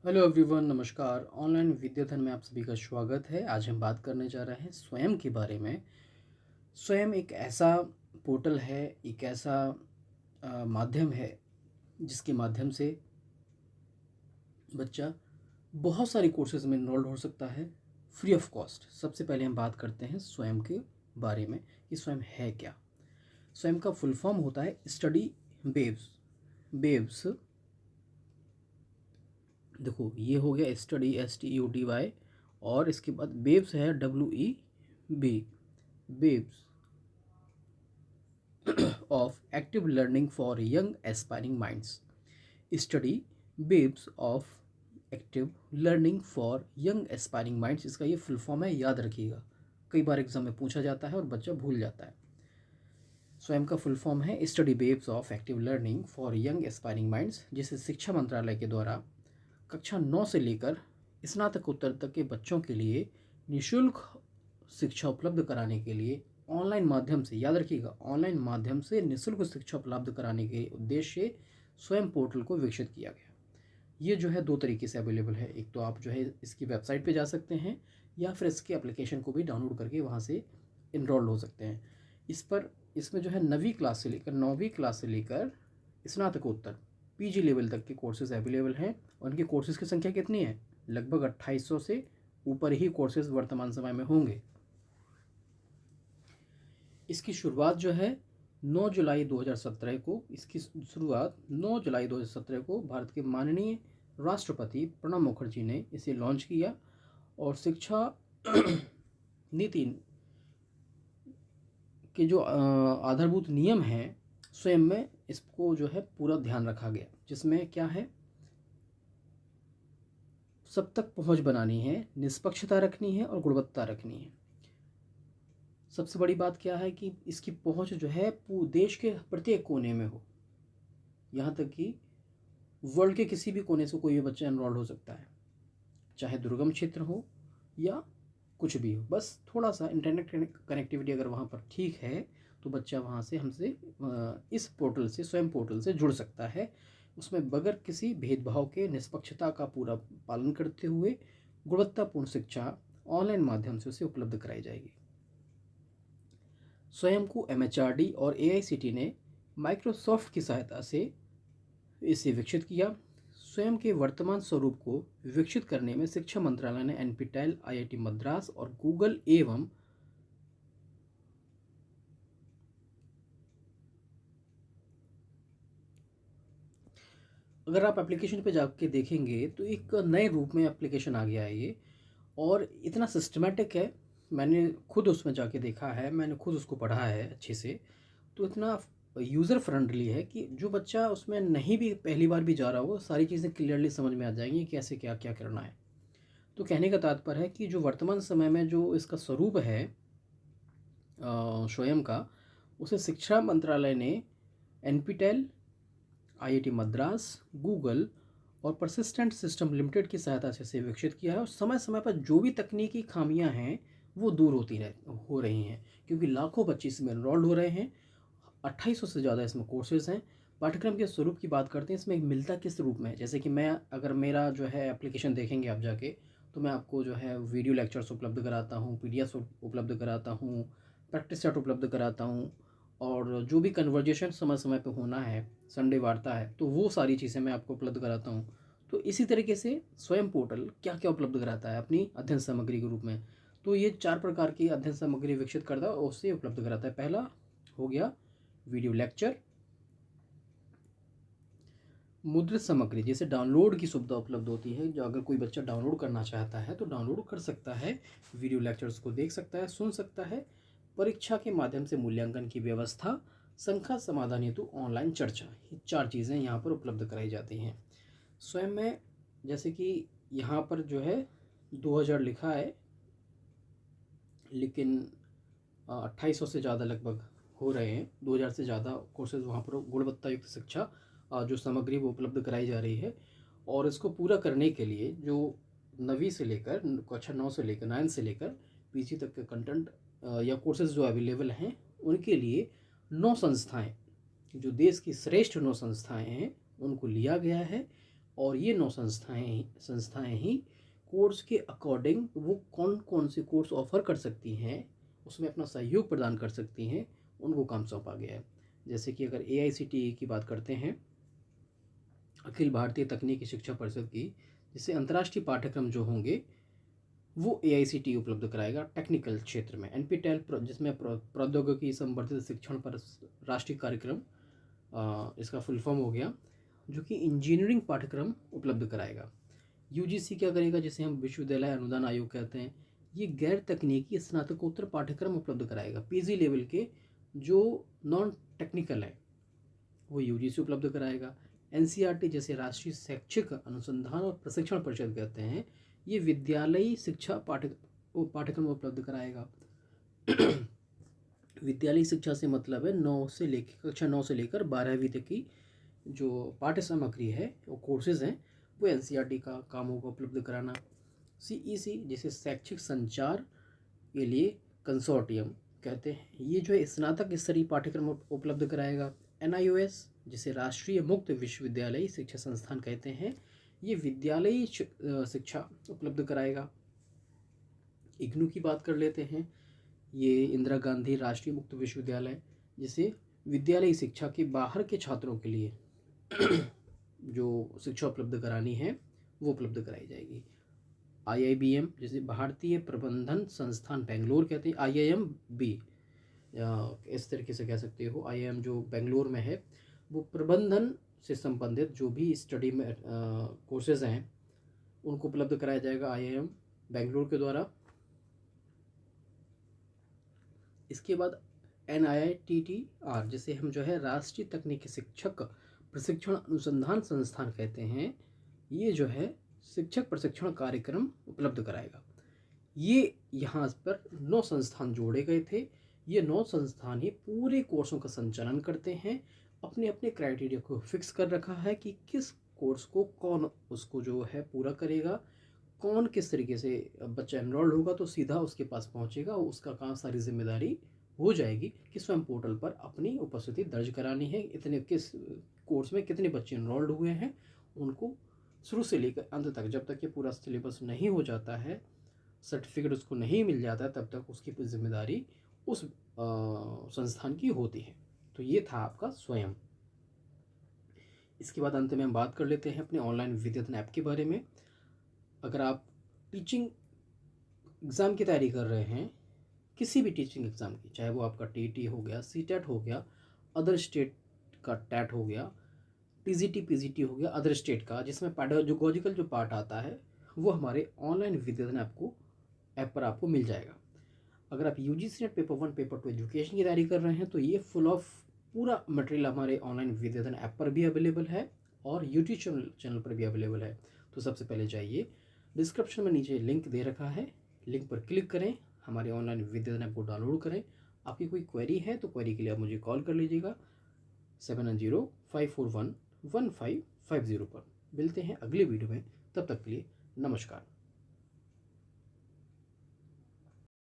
Hello everyone, नमस्कार। Online विद्याधन में आप सभी का स्वागत है। आज हम बात करने जा रहे हैं स्वयं के बारे में। स्वयं एक ऐसा पोर्टल है, एक ऐसा माध्यम है जिसके माध्यम से बच्चा बहुत सारी कोर्सेज में इनरोल्ड हो सकता है फ्री ऑफ कॉस्ट। सबसे पहले हम बात करते हैं स्वयं के बारे में कि स्वयं है क्या। स्वयं का फुल फॉर्म होता है स्टडी बेब्स। बेब्स, देखो ये हो गया स्टडी, STUDY, और इसके बाद बेब्स है WEB, webs of active learning for young aspiring minds. Study webs of active learning for young aspiring minds, इसका ये फुल फॉर्म है, याद रखिएगा। कई बार एग्जाम में पूछा जाता है और बच्चा भूल जाता है। स्वयं का फुल फॉर्म है study webs of active learning for young aspiring minds, जिसे शिक्षा मंत्रालय के द्वारा कक्षा 9 से लेकर स्नातकोत्तर तक के बच्चों के लिए निःशुल्क शिक्षा उपलब्ध कराने के लिए ऑनलाइन माध्यम से, याद रखिएगा, ऑनलाइन माध्यम से निःशुल्क शिक्षा उपलब्ध कराने के उद्देश्य से स्वयं पोर्टल को विकसित किया गया। ये जो है दो तरीके से अवेलेबल है। एक तो आप जो है इसकी वेबसाइट पे जा सकते हैं, या फिर इसके एप्लीकेशन को भी डाउनलोड करके वहाँ से इनरोल हो सकते हैं। इसमें जो है 9वीं क्लास से लेकर 9वीं क्लास से लेकर स्नातकोत्तर PG लेवल तक के कोर्सेज अवेलेबल हैं। और उनके कोर्सेज़ की संख्या कितनी है? लगभग 2800 से ऊपर ही कोर्सेज़ वर्तमान समय में होंगे। इसकी शुरुआत जो है 9 जुलाई 2017 को, इसकी शुरुआत 9 जुलाई 2017 को भारत के माननीय राष्ट्रपति प्रणब मुखर्जी ने इसे लॉन्च किया। और शिक्षा नीति के जो आधारभूत नियम हैं, स्वयं में इसको जो है पूरा ध्यान रखा गया, जिसमें क्या है, सब तक पहुंच बनानी है, निष्पक्षता रखनी है और गुणवत्ता रखनी है। सबसे बड़ी बात क्या है कि इसकी पहुंच जो है देश के प्रत्येक कोने में हो, यहाँ तक कि वर्ल्ड के किसी भी कोने से कोई भी बच्चा एनरोल्ड हो सकता है, चाहे दुर्गम क्षेत्र हो या कुछ भी हो। बस थोड़ा सा इंटरनेट कनेक्टिविटी अगर वहाँ पर ठीक है तो बच्चा वहाँ से हमसे इस पोर्टल से, स्वयं पोर्टल से जुड़ सकता है। उसमें बगैर किसी भेदभाव के निष्पक्षता का पूरा पालन करते हुए गुणवत्तापूर्ण शिक्षा ऑनलाइन माध्यम से उसे उपलब्ध कराई जाएगी। स्वयं को MHRD और AICTE ने माइक्रोसॉफ्ट की सहायता से इसे विकसित किया। स्वयं के वर्तमान स्वरूप को विकसित करने में शिक्षा मंत्रालय ने NPTEL, IIT मद्रास और गूगल एवं अगर आप एप्लीकेशन पे जाके देखेंगे तो एक नए रूप में एप्लीकेशन आ गया है ये, और इतना सिस्टमेटिक है। मैंने खुद उसमें जाके देखा है, मैंने खुद उसको पढ़ा है अच्छे से। तो इतना यूज़र फ्रेंडली है कि जो बच्चा उसमें नहीं भी पहली बार भी जा रहा हो, सारी चीज़ें क्लियरली समझ में आ जाएंगी कैसे क्या क्या करना है। तो कहने का तात्पर्य है कि जो वर्तमान समय में जो इसका स्वरूप है स्वयं का, उसे शिक्षा मंत्रालय ने NPTEL, IIT मद्रास, गूगल और परसिस्टेंट सिस्टम लिमिटेड की सहायता से इसे विकसित किया है। और समय समय पर जो भी तकनीकी खामियां हैं वो दूर हो रही हैं, क्योंकि लाखों बच्चे इसमें एनरोल्ड हो रहे हैं। 2800 से ज़्यादा इसमें कोर्सेज़ हैं। पाठ्यक्रम के स्वरूप की बात करते हैं, इसमें मिलता किस रूप में है। जैसे कि मैं, अगर मेरा जो है एप्लीकेशन देखेंगे आप जाके, तो मैं आपको जो है वीडियो लेक्चर्स उपलब्ध कराता हूँ, PDF उपलब्ध कराता हूँ, प्रैक्टिस सेट उपलब्ध कराता हूँ, और जो भी कन्वर्जेशन समय समय पे होना है, संडे वार्ता है, तो वो सारी चीज़ें मैं आपको उपलब्ध कराता हूँ। तो इसी तरीके से स्वयं पोर्टल क्या क्या उपलब्ध कराता है अपनी अध्ययन सामग्री के रूप में। तो ये 4 प्रकार की अध्ययन सामग्री विकसित करता है और उससे उपलब्ध कराता है। पहला हो गया वीडियो लेक्चर, मुद्रित सामग्री, जैसे डाउनलोड की सुविधा उपलब्ध होती है। जो अगर कोई बच्चा डाउनलोड करना चाहता है तो डाउनलोड कर सकता है, वीडियो लेक्चर्स को देख सकता है, सुन सकता है। परीक्षा के माध्यम से मूल्यांकन की व्यवस्था, संख्या समाधान हेतु ऑनलाइन चर्चा, ये 4 चीज़ें यहाँ पर उपलब्ध कराई जाती हैं स्वयं में। जैसे कि यहाँ पर जो है 2000 लिखा है, लेकिन 2800 से ज़्यादा लगभग हो रहे हैं। 2000 से ज़्यादा कोर्सेज वहाँ पर गुणवत्ता युक्त शिक्षा जो सामग्री वो उपलब्ध कराई जा रही है। और इसको पूरा करने के लिए जो 9वीं से लेकर कक्षा 9 से लेकर 9 से लेकर PG तक के कंटेंट या कोर्सेज जो अवेलेबल हैं, उनके लिए 9 संस्थाएं, जो देश की श्रेष्ठ 9 संस्थाएं हैं, उनको लिया गया है और ये 9 संस्थाएं ही कोर्स के अकॉर्डिंग वो कौन कौन से कोर्स ऑफ़र कर सकती हैं, उसमें अपना सहयोग प्रदान कर सकती हैं, उनको काम सौंपा गया है। जैसे कि अगर AICTE की बात करते हैं, अखिल भारतीय तकनीकी शिक्षा परिषद की, जिससे अंतर्राष्ट्रीय पाठ्यक्रम जो होंगे वो AICTE उपलब्ध कराएगा टेक्निकल क्षेत्र में। NPTEL जिसमें प्रौद्योगिकी संवर्धित शिक्षण पर राष्ट्रीय कार्यक्रम, इसका फुल फॉर्म हो गया, जो कि इंजीनियरिंग पाठ्यक्रम उपलब्ध कराएगा। UGC क्या करेगा, जिसे हम विश्वविद्यालय अनुदान आयोग कहते हैं, ये गैर तकनीकी स्नातकोत्तर पाठ्यक्रम उपलब्ध कराएगा। PG लेवल के जो नॉन टेक्निकल है वो UGC उपलब्ध कराएगा। NCERT जैसे राष्ट्रीय शैक्षिक अनुसंधान और प्रशिक्षण परिषद कहते हैं, ये विद्यालयी शिक्षा पाठ्यक्रम उपलब्ध कराएगा। विद्यालयी शिक्षा से मतलब है 9 से लेकर कक्षा 9 से लेकर 12वीं तक की जो पाठ्य सामग्री है, वो कोर्सेज हैं, वो NCERT का काम होगा उपलब्ध कराना। CEC जैसे शैक्षिक संचार के लिए कंसोर्टियम कहते हैं, ये जो है स्नातक स्तरीय पाठ्यक्रम उपलब्ध कराएगा। NIOS जिसे राष्ट्रीय मुक्त विश्वविद्यालय शिक्षा संस्थान कहते हैं, ये विद्यालयी शिक्षा उपलब्ध कराएगा। IGNOU की बात कर लेते हैं, ये इंदिरा गांधी राष्ट्रीय मुक्त विश्वविद्यालय, जिसे विद्यालयी शिक्षा के बाहर के छात्रों के लिए जो शिक्षा उपलब्ध करानी है वो उपलब्ध कराई जाएगी। IIBM जिसे भारतीय प्रबंधन संस्थान बेंगलोर कहते हैं, IIMB इस तरीके से कह सकते हो। IIM जो बेंगलोर में है वो प्रबंधन से संबंधित जो भी स्टडी में कोर्सेज हैं उनको उपलब्ध कराया जाएगा IIM बेंगलोर के द्वारा। इसके बाद NITTR जिसे हम जो है राष्ट्रीय तकनीकी शिक्षक प्रशिक्षण अनुसंधान संस्थान कहते हैं, ये जो है शिक्षक प्रशिक्षण कार्यक्रम उपलब्ध कराएगा। ये यहाँ पर 9 संस्थान जोड़े गए थे। ये 9 संस्थान ही पूरे कोर्सों का संचालन करते हैं। अपने अपने क्राइटेरिया को फिक्स कर रखा है कि किस कोर्स को कौन उसको जो है पूरा करेगा, कौन किस तरीके से बच्चा एनरोल्ड होगा तो सीधा उसके पास पहुँचेगा, उसका काम सारी जिम्मेदारी हो जाएगी कि स्वयं पोर्टल पर अपनी उपस्थिति दर्ज करानी है, इतने किस कोर्स में कितने बच्चे एनरोल्ड हुए हैं, उनको शुरू से लेकर अंत तक, जब तक ये पूरा सिलेबस नहीं हो जाता है, सर्टिफिकेट उसको नहीं मिल जाता है, तब तक उसकी जिम्मेदारी उस संस्थान की होती है। तो ये था आपका स्वयं। इसके बाद अंत में हम बात कर लेते हैं अपने ऑनलाइन विद्याधन ऐप के बारे में। अगर आप टीचिंग एग्ज़ाम की तैयारी कर रहे हैं, किसी भी टीचिंग एग्ज़ाम की, चाहे वो आपका TET हो गया, CTET हो गया, अदर स्टेट का TET हो गया, TGT PGT हो गया अदर स्टेट का, जिसमें पैडागोजिकल जो पार्ट आता है वो हमारे ऑनलाइन विद्याधन ऐप पर आपको मिल जाएगा। अगर आप UGC net paper 1 paper 2 education की तैयारी कर रहे हैं तो ये फुल ऑफ पूरा मटेरियल हमारे ऑनलाइन विद्याधन ऐप पर भी अवेलेबल है और यूट्यूब चैनल पर भी अवेलेबल है। तो सबसे पहले जाइए, डिस्क्रिप्शन में नीचे लिंक दे रखा है, लिंक पर क्लिक करें, हमारे ऑनलाइन विद्याधन ऐप को डाउनलोड करें। आपकी कोई क्वेरी है तो क्वेरी के लिए आप मुझे कॉल कर लीजिएगा 790-541-1550 पर। मिलते हैं अगले वीडियो में, तब तक के लिए नमस्कार।